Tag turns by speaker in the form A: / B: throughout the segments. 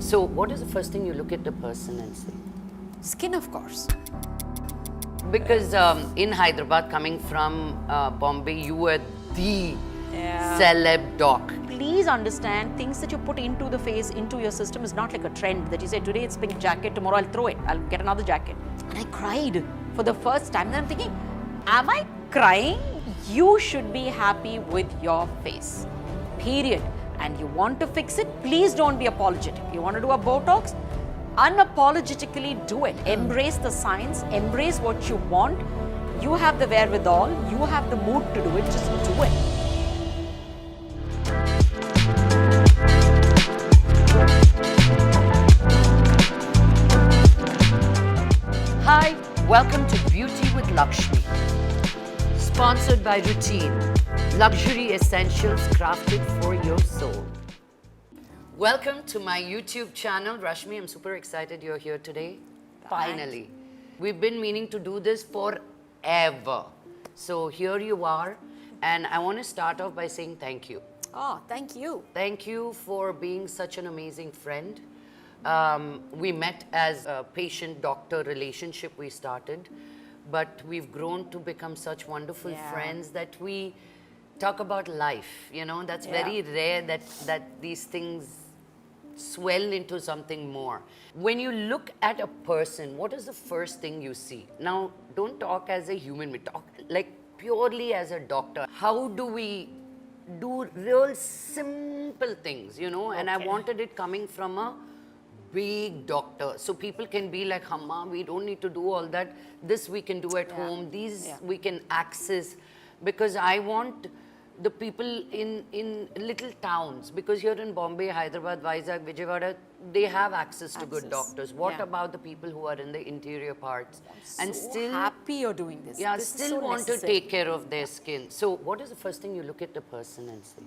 A: So what is the first thing you look at the person and say?
B: Skin, of course.
A: Because in Hyderabad, coming from Bombay, you were the celeb doc.
B: Please understand, things that you put into the face, into your system is not like a trend that you say, today it's pink jacket, tomorrow I'll throw it, I'll get another jacket. And I cried for the first time. Then I'm thinking, am I crying? You should be happy with your face, period. And you want to fix it, please don't be apologetic. You want to do a Botox, unapologetically do it. Embrace the science, embrace what you want. You have the wherewithal, you have the mood to do it, just do it.
A: Hi, welcome to Beauty with Lakshmi. Sponsored by Routine, luxury essentials crafted for your soul. Welcome to my YouTube channel, Rashmi. I'm super excited you're here today. Finally. We've been meaning to do this forever. So here you are. And I want to start off by saying thank you.
B: Oh, thank you.
A: Thank you for being such an amazing friend. We met as a patient-doctor relationship we started, but we've grown to become such wonderful friends that we talk about life. You know, that's very rare that these things swell into something more. When you look at a person, what is the first thing you see? Now, don't talk as a human, we talk like purely as a doctor. How do we do real simple things, you know? And I wanted it coming from a big doctor. So people can be like, Hamma, we don't need to do all that. This we can do at home. These we can access. Because I want the people in little towns, because here in Bombay, Hyderabad, Vizag, Vijayawada, they have access to good doctors. What about the people who are in the interior parts?
B: I'm so happy you're doing this.
A: Yeah,
B: this
A: still want to take care of their skin. So what is the first thing you look at the person and say?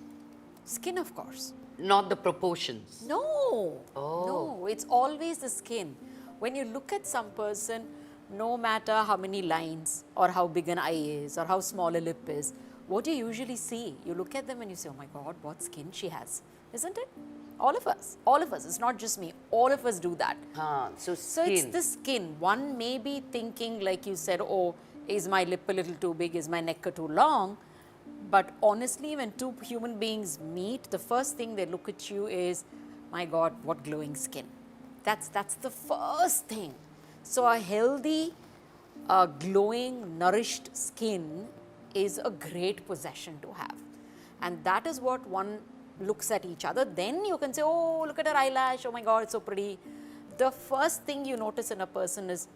B: Skin, of course.
A: Not the proportions.
B: No, no, it's always the skin. When you look at some person, no matter how many lines or how big an eye is or how small a lip is, what do you usually see? You look at them and you say, oh my God, what skin she has, isn't it? All of us, it's not just me, all of us do that.
A: So
B: it's the skin. One may be thinking, like you said, oh, is my lip a little too big, is my neck too long? But honestly, when two human beings meet, the first thing they look at you is, my God, what glowing skin. That's the first thing. So a healthy, glowing, nourished skin is a great possession to have. And that is what one looks at each other. Then you can say, oh, look at her eyelash. Oh my God, it's so pretty. The first thing you notice in a person is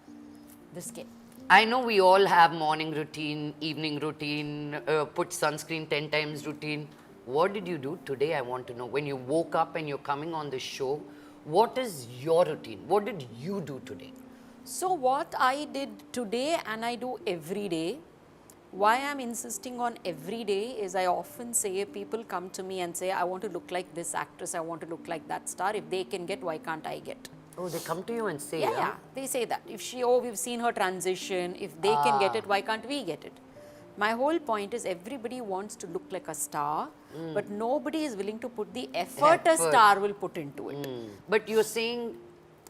B: the skin.
A: I know we all have morning routine, evening routine, put sunscreen 10 times routine. What did you do today? I want to know. When you woke up and you're coming on the show, what is your routine? What did you do today?
B: So what I did today and I do every day, why I'm insisting on every day is I often say, people come to me and say, I want to look like this actress, I want to look like that star. If they can get, why can't I get?
A: Oh, they come to you and say,
B: yeah, they say that. If we've seen her transition, if they can get it, why can't we get it? My whole point is everybody wants to look like a star, but nobody is willing to put the effort a star will put into it.
A: But you're saying,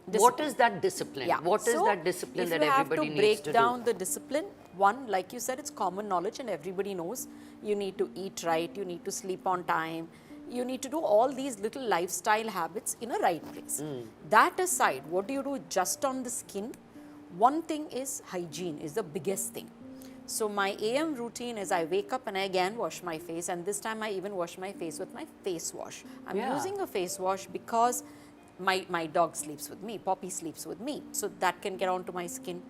A: what is that discipline?
B: Yeah.
A: What is that discipline that everybody needs to do?
B: If you have to break down the discipline, one, like you said, it's common knowledge and everybody knows. You need to eat right, you need to sleep on time, you need to do all these little lifestyle habits in a right place. That aside, what do you do just on the skin? One thing is hygiene is the biggest thing. So my AM routine is I wake up and I again wash my face, and this time I even wash my face with my face wash. I'm using a face wash because my dog sleeps with me, Poppy sleeps with me, so that can get onto my skin.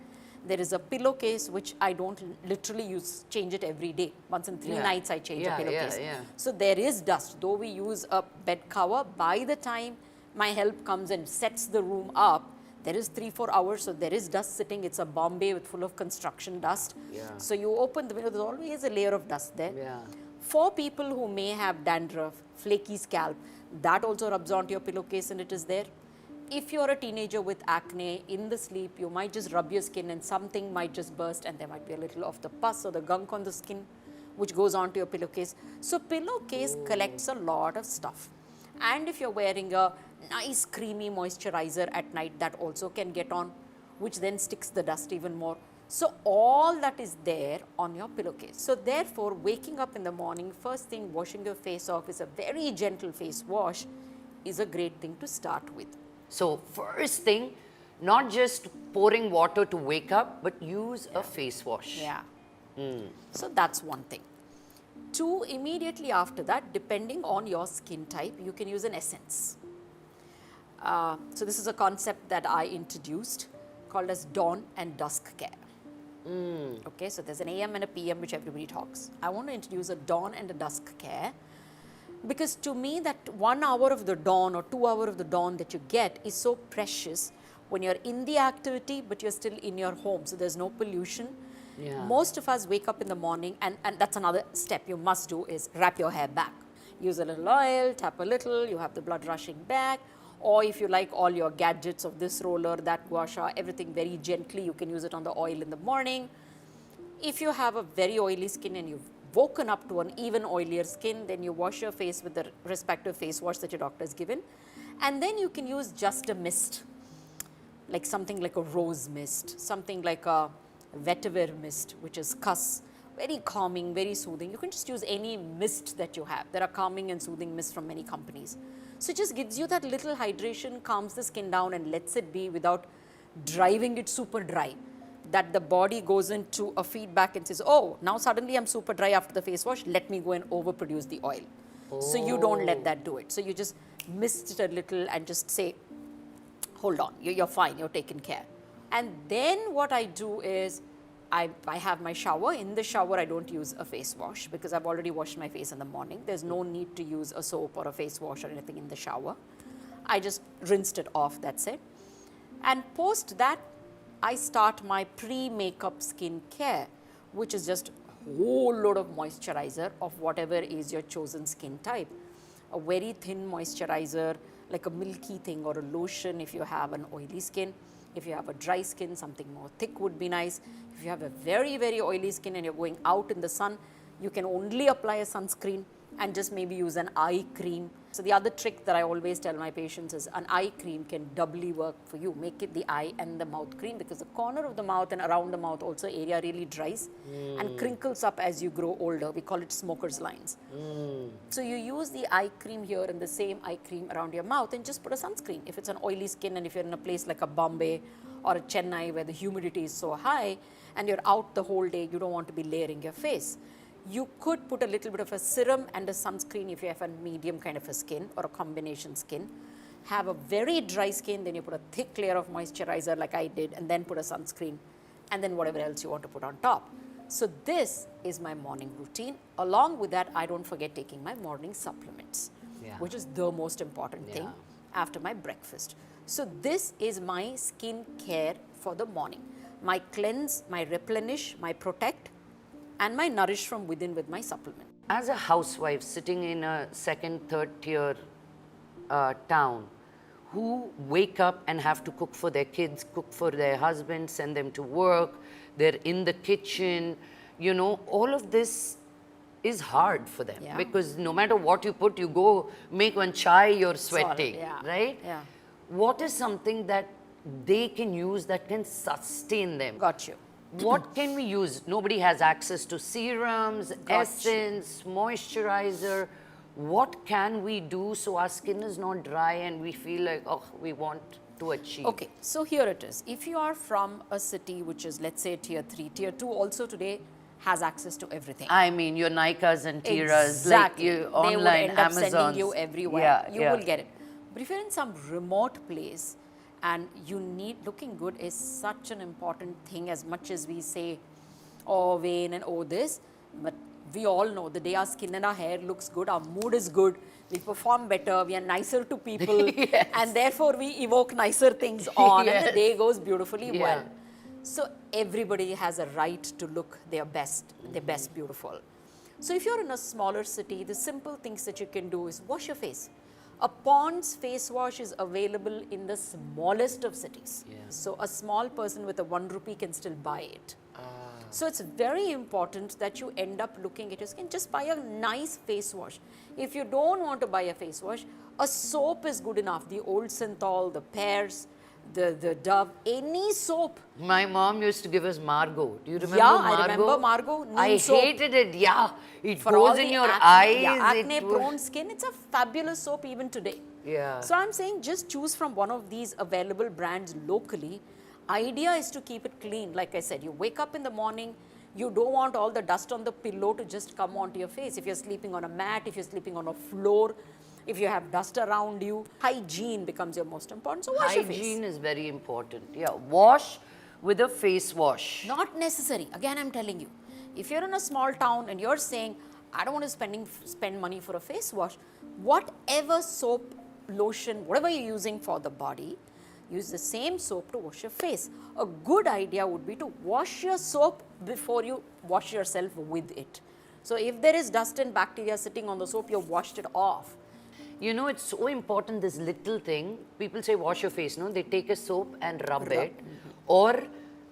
B: There is a pillowcase which I don't literally change it every day. Once in 3 nights I change a pillowcase. So there is dust. Though we use a bed cover, by the time my help comes and sets the room up, there is 3-4 hours, so there is dust sitting. It's a Bombay with full of construction dust. So you open the window, there's always a layer of dust there. For people who may have dandruff, flaky scalp, that also rubs onto your pillowcase and it is there. If you're a teenager with acne, in the sleep, you might just rub your skin and something might just burst and there might be a little of the pus or the gunk on the skin which goes onto your pillowcase. So pillowcase collects a lot of stuff. And if you're wearing a nice creamy moisturizer at night that also can get on, which then sticks the dust even more. So all that is there on your pillowcase. So therefore, waking up in the morning, first thing washing your face off is a very gentle face wash is a great thing to start with.
A: So first thing, not just pouring water to wake up, but use a face wash.
B: Yeah. So that's one thing. Two, immediately after that, depending on your skin type, you can use an essence. So this is a concept that I introduced called as dawn and dusk care. Okay, so there's an AM and a PM which everybody talks. I want to introduce a dawn and a dusk care because to me that 1 hour of the dawn or 2 hours of the dawn that you get is so precious when you're in the activity but you're still in your home, so there's no pollution.
A: Yeah.
B: Most of us wake up in the morning and that's another step you must do is wrap your hair back. Use a little oil, tap a little, you have the blood rushing back. Or if you like all your gadgets of this roller, that gua sha, everything very gently, you can use it on the oil in the morning. If you have a very oily skin and you've woken up to an even oilier skin, then you wash your face with the respective face wash that your doctor has given. And then you can use just a mist, like something like a rose mist, something like a vetiver mist, which is cuss, very calming, very soothing. You can just use any mist that you have. There are calming and soothing mists from many companies. So it just gives you that little hydration, calms the skin down and lets it be without driving it super dry. That the body goes into a feedback and says, oh, now suddenly I'm super dry after the face wash, let me go and overproduce the oil. So you don't let that do it. So you just mist it a little and just say, hold on, you're fine, you're taken care. And then what I do is, I have my shower. In the shower, I don't use a face wash because I've already washed my face in the morning. There's no need to use a soap or a face wash or anything in the shower. I just rinsed it off, that's it. And post that, I start my pre-makeup skin care, which is just a whole load of moisturizer of whatever is your chosen skin type. A very thin moisturizer, like a milky thing, or a lotion if you have an oily skin. If you have a dry skin, something more thick would be nice. If you have a very, very oily skin and you're going out in the sun, you can only apply a sunscreen and just maybe use an eye cream. So the other trick that I always tell my patients is an eye cream can doubly work for you. Make it the eye and the mouth cream because the corner of the mouth and around the mouth also area really dries and crinkles up as you grow older. We call it smoker's lines. So you use the eye cream here and the same eye cream around your mouth and just put a sunscreen. If it's an oily skin and if you're in a place like a Bombay or a Chennai where the humidity is so high and you're out the whole day, you don't want to be layering your face. You could put a little bit of a serum and a sunscreen if you have a medium kind of a skin or a combination skin. Have a very dry skin, then you put a thick layer of moisturizer like I did and then put a sunscreen and then whatever else you want to put on top. So this is my morning routine. Along with that, I don't forget taking my morning supplements, which is the most important thing after my breakfast. So this is my skin care for the morning. My cleanse, my replenish, my protect, and my nourish from within with my supplement.
A: As a housewife sitting in a second, third tier town, who wake up and have to cook for their kids, cook for their husbands, send them to work, they're in the kitchen, you know, all of this is hard for them because no matter what you put, you go make one chai, you're sweating, right?
B: Yeah.
A: What is something that they can use that can sustain them?
B: Got you.
A: What can we use? Nobody has access to serums, essence, moisturizer. What can we do so our skin is not dry and we feel like, oh, we want to achieve?
B: Okay, so here it is. If you are from a city which is, let's say, tier 3, tier 2 also today has access to everything.
A: I mean, your Nikas and Tiras,
B: Exactly.
A: like you,
B: They
A: online,
B: would end up
A: Amazons.
B: sending you everywhere.
A: Yeah,
B: You will get it. But if you're in some remote place and you need, looking good is such an important thing as much as we say, oh, vain and oh, this. But we all know the day our skin and our hair looks good, our mood is good, we perform better, we are nicer to people, and therefore we evoke nicer things on and the day goes beautifully well. So everybody has a right to look their best beautiful. So if you're in a smaller city, the simple things that you can do is wash your face. A Pond's face wash is available in the smallest of cities. So a small person with a 1 rupee can still buy it. So it's very important that you end up looking at your skin. Just buy a nice face wash. If you don't want to buy a face wash, A soap is good enough. The old Synthol, the Pears, the Dove, any soap.
A: My mom used to give us Margot. Do you remember
B: Yeah,
A: Margot?
B: I remember Margot. Neem
A: I
B: soap.
A: hated it. Yeah, it
B: For all
A: goes
B: the
A: in your
B: acne,
A: eyes.
B: yeah,
A: it
B: acne
A: was-
B: prone skin, it's a fabulous soap even today.
A: Yeah.
B: So I'm saying just choose from one of these available brands locally. Idea is to keep it clean. Like I said, you wake up in the morning, you don't want all the dust on the pillow to just come onto your face. If you're sleeping on a mat, if you're sleeping on a floor, if you have dust around you, hygiene becomes your most important. So wash your face.
A: Hygiene is very important. Yeah, wash with a face wash.
B: Not necessary. Again, I'm telling you, if you're in a small town and you're saying, I don't want to spend money for a face wash, whatever soap, lotion, whatever you're using for the body, use the same soap to wash your face. A good idea would be to wash your soap before you wash yourself with it. So if there is dust and bacteria sitting on the soap, you've washed it off.
A: You know, it's so important, this little thing. People say wash your face, no? They take a soap and rub it. Or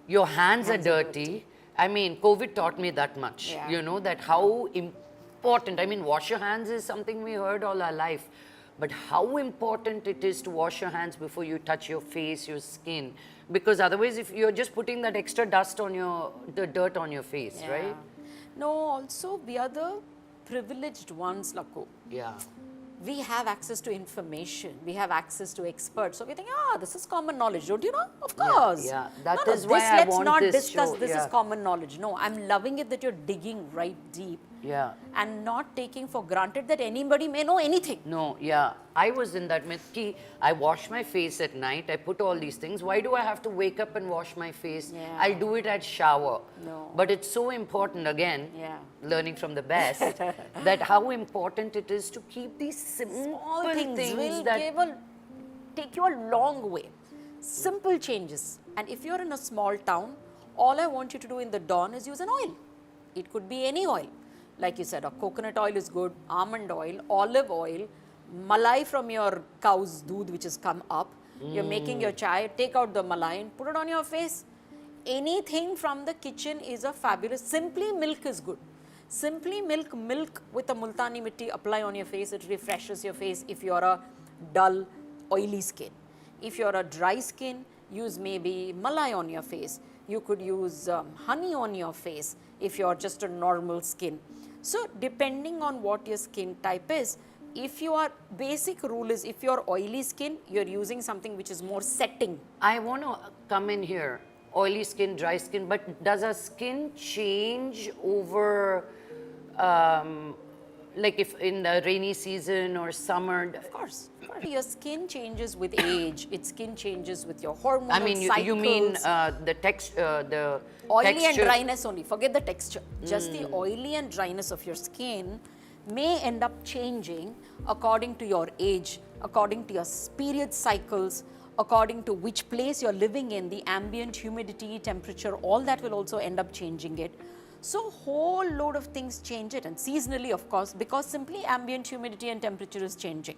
A: your hands are dirty. I mean, COVID taught me that much.
B: Yeah.
A: You know, that how important, I mean, wash your hands is something we heard all our life. But how important it is to wash your hands before you touch your face, your skin. Because otherwise, if you're just putting that extra dust on the dirt on your face, right?
B: No, also we are the privileged ones, Lakko.
A: Yeah.
B: We have access to information, we have access to experts. So we think, this is common knowledge, don't you know? Of course.
A: yeah. That
B: No,
A: is why I
B: let's
A: want
B: not
A: this
B: discuss
A: show,
B: this is
A: yeah.
B: common knowledge. No, I'm loving it that you're digging right deep.
A: Yeah.
B: And not taking for granted that anybody may know anything.
A: No, yeah. I was in that myth. I wash my face at night. I put all these things. Why do I have to wake up and wash my face?
B: Yeah.
A: I'll do it at shower.
B: No.
A: But it's so important, again,
B: Yeah.
A: learning from the best, that how important it is to keep these simple
B: All things will
A: that...
B: take you a long way. Simple changes. And if you're in a small town, all I want you to do in the dawn is use an oil. It could be any oil. Like you said, a coconut oil is good, almond oil, olive oil, malai from your cow's doodh which has come up. You're making your chai, take out the malai and put it on your face. Anything from the kitchen is a fabulous. Simply milk is good. Simply milk with a multani mitti, apply on your face. It refreshes your face if you're a dull, oily skin. If you're a dry skin, use maybe malai on your face. You could use honey on your face if you're just a normal skin. So depending on what your skin type is, if you are, basic rule is if you're oily skin, you're using something which is more setting.
A: I want to come in here. Oily skin, dry skin, but does our skin change over, like if in the rainy season or summer?
B: Of course. Your skin changes with age. Its skin changes with your hormonal
A: I mean,
B: cycles.
A: you mean the
B: Oily
A: texture?
B: and dryness only. Forget the texture. Just the oily and dryness of your skin may end up changing according to your age, according to your period cycles, according to which place you're living in, the ambient humidity, temperature, all that will also end up changing it. So whole load of things change it, and seasonally of course, because simply ambient humidity and temperature is changing.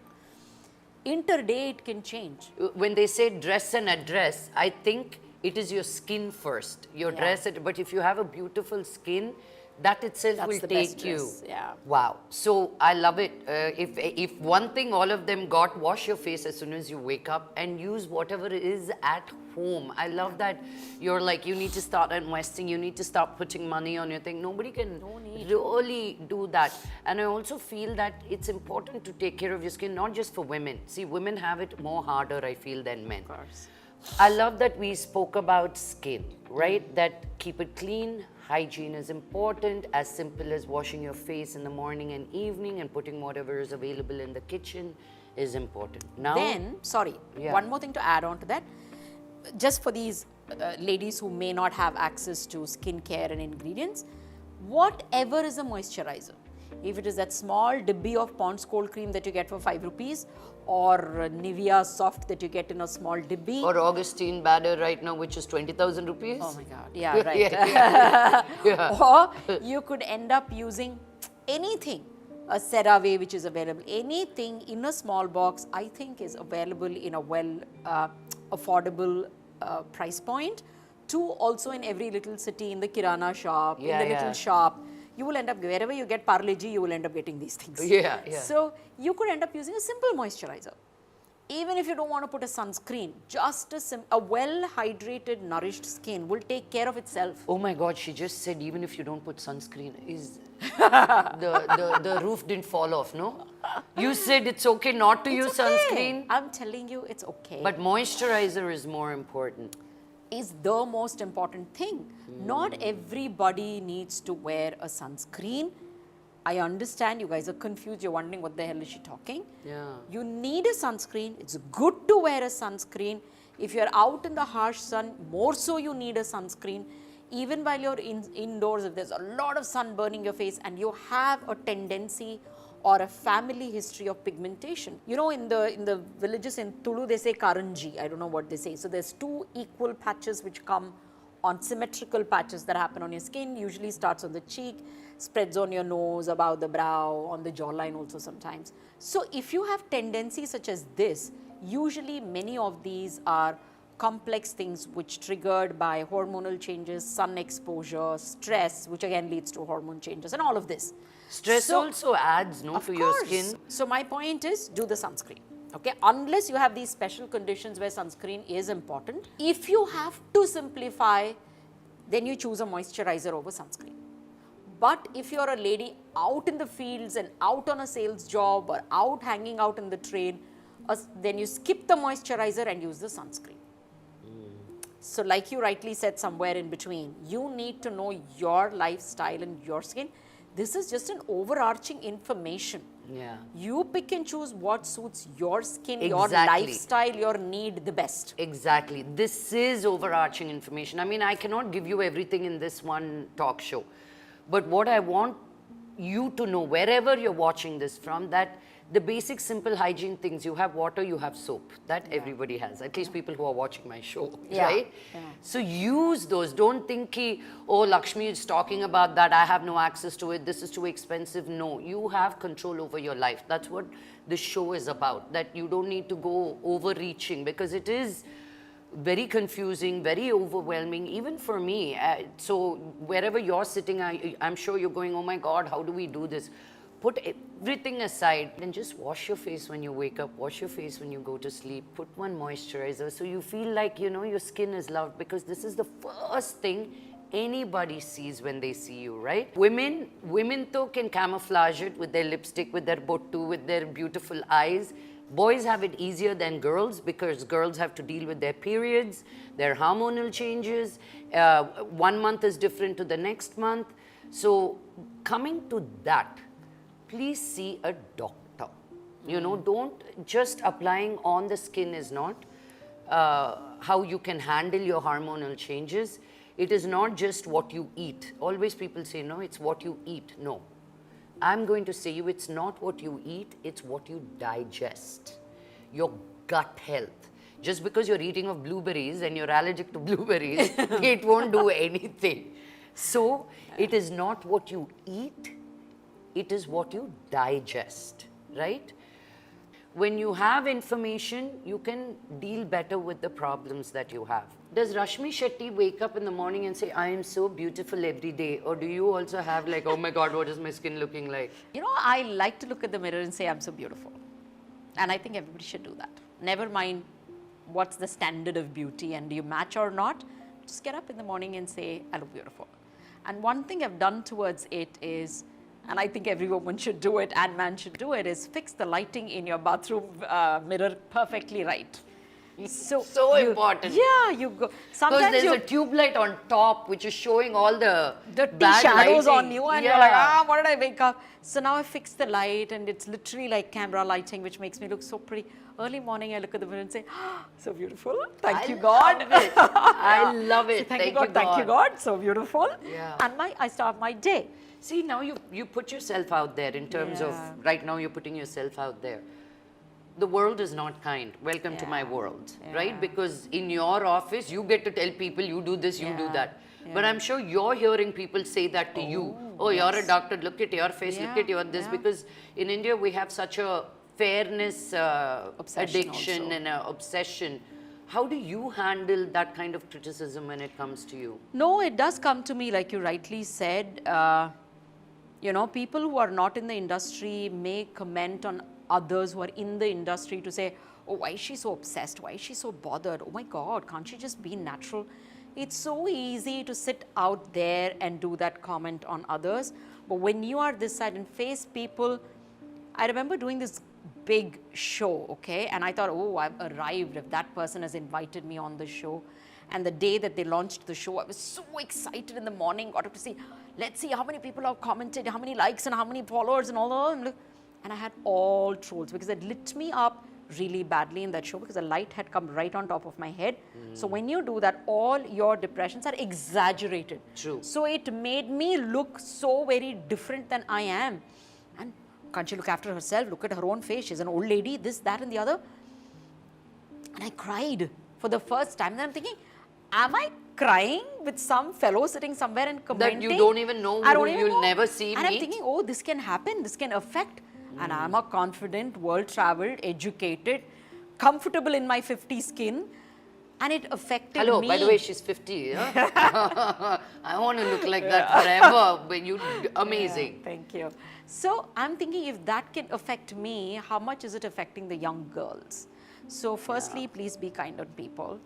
B: Interday it can change.
A: When they say dress and address, I think it is your skin first. Your dress, but if you have a beautiful skin, that itself
B: That's
A: will
B: the
A: take
B: best
A: you.
B: dress, yeah.
A: Wow. So I love it. If one thing all of them got, wash your face as soon as you wake up and use whatever is at home. I love that you're like, you need to start investing, you need to start putting money on your thing. Nobody can really do that. And I also feel that it's important to take care of your skin, not just for women. See, women have it more harder, I feel, than men.
B: Of course.
A: I love that we spoke about skin, right? That keep it clean, hygiene is important, as simple as washing your face in the morning and evening and putting whatever is available in the kitchen is important. Now,
B: Then, one more thing to add on to that. Just for these ladies who may not have access to skincare and ingredients, whatever is a moisturizer, if it is that small dibby of Pond's cold cream that you get for 5 rupees, or Nivea soft that you get in a small dibby.
A: or Augustine Bader right now, which is 20,000 rupees.
B: Oh my God, yeah, right.
A: Yeah.
B: Or you could end up using anything, a CeraVe which is available, anything in a small box, I think is available in a well affordable price point, to also in every little city, in the kirana shop, in the little shop. you will end up, wherever you get Parle-G, you will end up getting these things.
A: Yeah, yeah.
B: So you could end up using a simple moisturizer. Even if you don't want to put a sunscreen, just a well-hydrated, nourished skin will take care of itself.
A: Oh my God, she just said even if you don't put sunscreen, is the roof didn't fall off, no? You said it's okay not to use sunscreen.
B: I'm telling you, it's okay.
A: But moisturizer is more important.
B: Is the most important thing. Not everybody needs to wear a sunscreen. I understand you guys are confused. You're wondering what the hell is she talking?
A: Yeah.
B: You need a sunscreen. It's good to wear a sunscreen. If you're out in the harsh sun, more so you need a sunscreen. Even while you're indoors, if there's a lot of sun burning your face and you have a tendency or a family history of pigmentation. You know, in the villages in Tulu, they say karanji. I don't know what they say. So there's two equal patches which come on symmetrical patches that happen on your skin. Usually starts on the cheek, spreads on your nose, above the brow, on the jawline also sometimes. So if you have tendencies such as this, usually many of these are complex things which triggered by hormonal changes, sun exposure, stress, which again leads to hormone changes and all of this.
A: Stress also adds, no, to your skin.
B: So my point is, do the sunscreen. Okay, unless you have these special conditions where sunscreen is important. If you have to simplify, then you choose a moisturizer over sunscreen. But if you're a lady out in the fields and out on a sales job or out hanging out in the train, then you skip the moisturizer and use the sunscreen. So like you rightly said, somewhere in between, you need to know your lifestyle and your skin. This is just an overarching information.
A: Yeah.
B: You pick and choose what suits your skin, your
A: Exactly.
B: lifestyle, your need the best.
A: Exactly. This is overarching information. I mean, I cannot give you everything in this one talk show. But what I want you to know, wherever you're watching this from, that the basic simple hygiene things, you have water, you have soap. That everybody has, at least people who are watching my show, right?
B: Yeah.
A: So use those. Don't think, oh, Lakshmi is talking about that, I have no access to it, this is too expensive. No, you have control over your life. That's what the show is about, that you don't need to go overreaching, because it is very confusing, very overwhelming, even for me. So wherever you're sitting, I'm sure you're going, oh my God, how do we do this? Put everything aside and just wash your face when you wake up, wash your face when you go to sleep, put one moisturizer so you feel like, you know, your skin is loved, because this is the first thing anybody sees when they see you, right? Women though can camouflage it with their lipstick, with their bottu, with their beautiful eyes. Boys have it easier than girls, because girls have to deal with their periods, their hormonal changes. 1 month is different to the next month. So coming to that, please see a doctor. You know, don't just applying on the skin is not how you can handle your hormonal changes. It is not just what you eat. Always people say, no, it's what you eat. No. I'm going to say you, it's not what you eat, it's what you digest. Your gut health. Just because you're eating of blueberries and you're allergic to blueberries, it won't do anything. So, it is not what you eat, it is what you digest, right? When you have information, you can deal better with the problems that you have. Does Rashmi Shetty wake up in the morning and say, I am so beautiful every day? Or do you also have like, oh my God, what is my skin looking like?
B: You know, I like to look at the mirror and say, I'm so beautiful. And I think everybody should do that. Never mind what's the standard of beauty and do you match or not. Just get up in the morning and say, I look beautiful. And one thing I've done towards it is, and I think every woman should do it and man should do it, is fix the lighting in your bathroom mirror perfectly right.
A: So important.
B: Yeah, you go. Sometimes
A: because there's a tube light on top which is showing all the bad
B: shadows
A: lighting
B: on you, and you're like, what did I wake up? So now I fixed the light, and it's literally like camera lighting, which makes me look so pretty. Early morning, I look at the mirror and say, so beautiful. Thank you, God.
A: Love it. I love it.
B: Thank you, God. Thank you, God. So beautiful.
A: Yeah.
B: And I start my day.
A: See, now you put yourself out there in terms of, right now you're putting yourself out there. The world is not kind. Welcome to my world, right? Because in your office, you get to tell people, you do this, you do that. But I'm sure you're hearing people say that to you. Oh, you're a doctor, look at your face, look at your this. Because in India, we have such a fairness addiction also, and obsession. How do you handle that kind of criticism when it comes to you?
B: No, it does come to me, like you rightly said. You know, people who are not in the industry may comment on others who are in the industry to say, oh, why is she so obsessed? Why is she so bothered? Oh my God, can't she just be natural? It's so easy to sit out there and do that comment on others. But when you are this side and face people, I remember doing this big show, okay? And I thought, oh, I've arrived if that person has invited me on the show. And the day that they launched the show, I was so excited in the morning, got up to see, let's see how many people have commented, how many likes and how many followers and all that. And I had all trolls because it lit me up really badly in that show because the light had come right on top of my head. So when you do that, all your depressions are exaggerated.
A: True.
B: So it made me look so very different than I am. And can't she look after herself? Look at her own face. She's an old lady, this, that, and the other. And I cried for the first time. And I'm thinking, am I crying with some fellow sitting somewhere and commenting?
A: That you don't even know, you'll never see
B: And
A: meet.
B: I'm thinking, oh, this can happen, this can affect. And I'm a confident, world-traveled, educated, comfortable in my 50 skin. And it affected
A: Hello,
B: me.
A: by the way, she's 50. Yeah? I want to look like that forever. But you, amazing.
B: Yeah, thank you. So I'm thinking if that can affect me, how much is it affecting the young girls? So firstly, please be kind on people.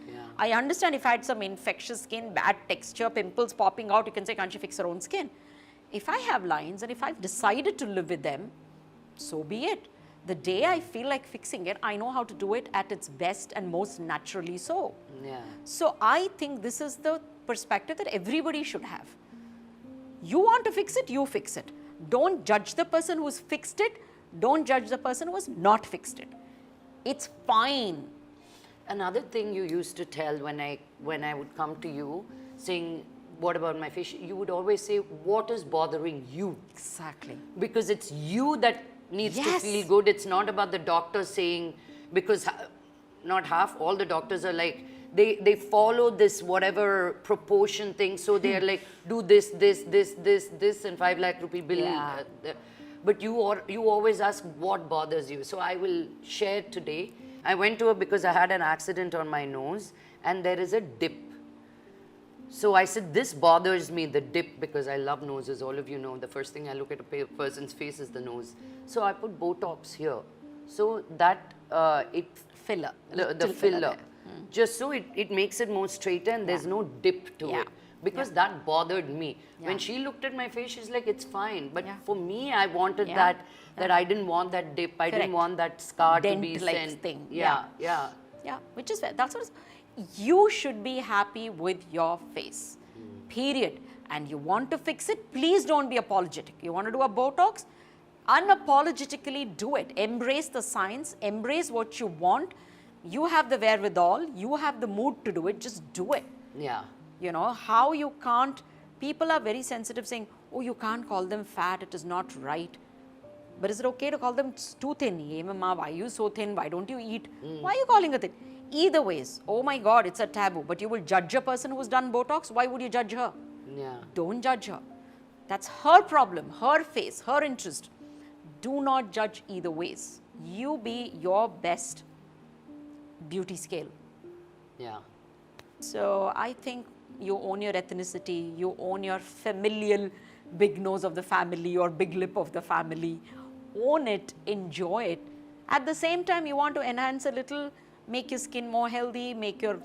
A: Yeah.
B: I understand if I had some infectious skin, bad texture, pimples popping out, you can say, can't she fix her own skin? If I have lines and if I've decided to live with them, so be it. The day I feel like fixing it, I know how to do it at its best and most naturally so.
A: Yeah.
B: So I think this is the perspective that everybody should have. You want to fix it, you fix it. Don't judge the person who's fixed it. Don't judge the person who has not fixed it. It's fine.
A: Another thing you used to tell when I would come to you saying, what about my face? You would always say, what is bothering you?
B: Exactly.
A: Because it's you that needs to
B: Yes.
A: feel good. It's not about the doctor saying, because not half, all the doctors are like, they follow this whatever proportion thing. So they are like, do this, and 5 lakh rupee bill.
B: Yeah.
A: But you always ask what bothers you. So I will share today. I went to her because I had an accident on my nose and there is a dip. So I said, this bothers me, the dip, because I love noses. All of you know, the first thing I look at a person's face is the nose. So I put Botox here. So that
B: Filler.
A: the
B: Little
A: filler,
B: there.
A: just so it makes it more straighter and there's no dip to
B: Yeah.
A: it. Because that bothered me.
B: Yeah.
A: When she looked at my face, she's like, it's fine. But
B: Yeah.
A: for me, I wanted
B: Yeah.
A: that I didn't want that dip. I didn't
B: Correct.
A: want that scar to be
B: Dent-like
A: sent.
B: thing.
A: Yeah, yeah.
B: Yeah, which is fair. That's what you should be happy with your face. Period. And you want to fix it, please don't be apologetic. You want to do a Botox? Unapologetically do it. Embrace the science, embrace what you want. You have the wherewithal, you have the mood to do it, just do it.
A: Yeah.
B: You know, how you can't, people are very sensitive saying, oh, you can't call them fat, it is not right. But is it okay to call them too thin? Hey, mama, why are you so thin? Why don't you eat? Why are you calling her thin? Either ways, oh my God, it's a taboo. But you will judge a person who's done Botox? Why would you judge her?
A: Yeah.
B: Don't judge her. That's her problem, her face, her interest. Do not judge either ways. You be your best beauty scale.
A: Yeah.
B: So I think you own your ethnicity, you own your familial big nose of the family or big lip of the family. Own it, enjoy it. At the same time, you want to enhance a little, make your skin more healthy, make your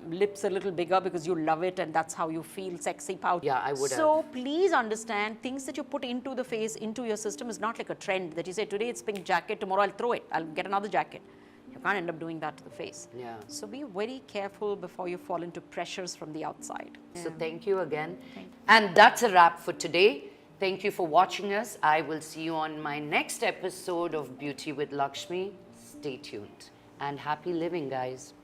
B: lips a little bigger because you love it and that's how you feel sexy, pout.
A: Yeah, I would
B: So please understand, things that you put into the face, into your system is not like a trend that you say, today it's pink jacket, tomorrow I'll throw it, I'll get another jacket. You can't end up doing that to the face.
A: Yeah.
B: So be very careful before you fall into pressures from the outside.
A: So thank you again. And that's a wrap for today. Thank you for watching us. I will see you on my next episode of Beauty with Lakshmi. Stay tuned. And happy living, guys.